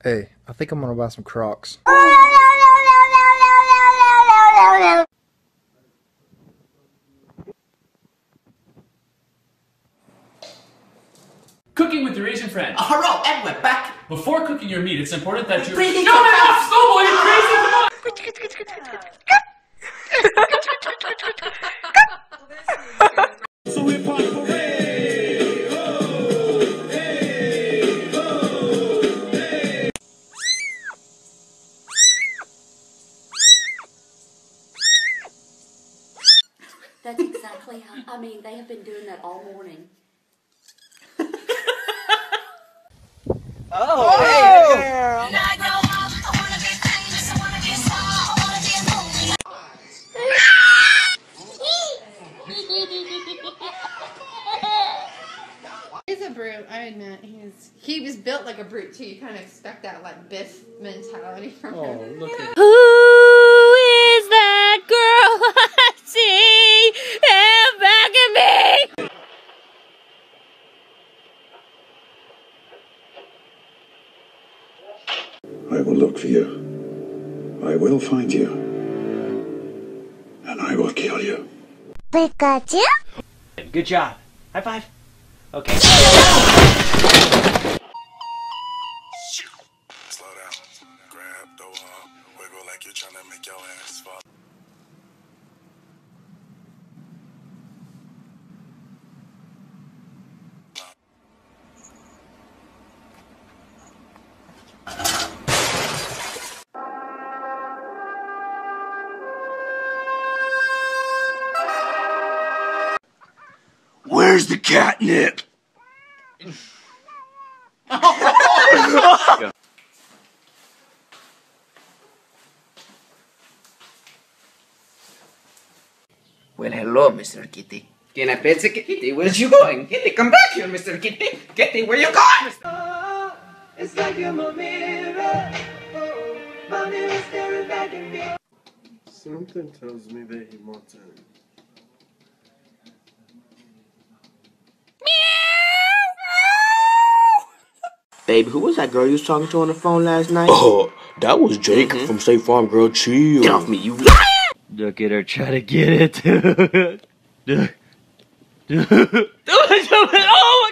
Hey, I think I'm gonna buy some Crocs. Cooking with your Asian friend. Hello, and we're back. Before cooking your meat, it's important that you... Breathing Shut it off, Snowball, you crazy! Come on! So we pop parade. Oh, hey, oh, hey. That's exactly how, I mean, they have been doing that all morning. Oh, hey, girl. He's a brute, I admit. He was built like a brute too. You kind of expect that like Biff mentality from him. Oh, look at Who is that girl I see back at me? I will look for you. I will find you. And I will kill you. Pikachu? Good job. High five. Okay. Slow down. Grab the wall. Wiggle like you're trying to make your ass fall. Where's the catnip? Well, hello, Mr. Kitty. Can I pet the Kitty? Where's you going? Kitty, come back here, Mr. Kitty. Kitty, where you going? Oh, it's like you're my mirror. Oh, my mirror staring back at me. Something tells me that he wants in. Babe, who was that girl you was talking to on the phone last night? Oh, that was Jake from State Farm, girl. Chill. Get off me, you liar! Look at her try to get it. Oh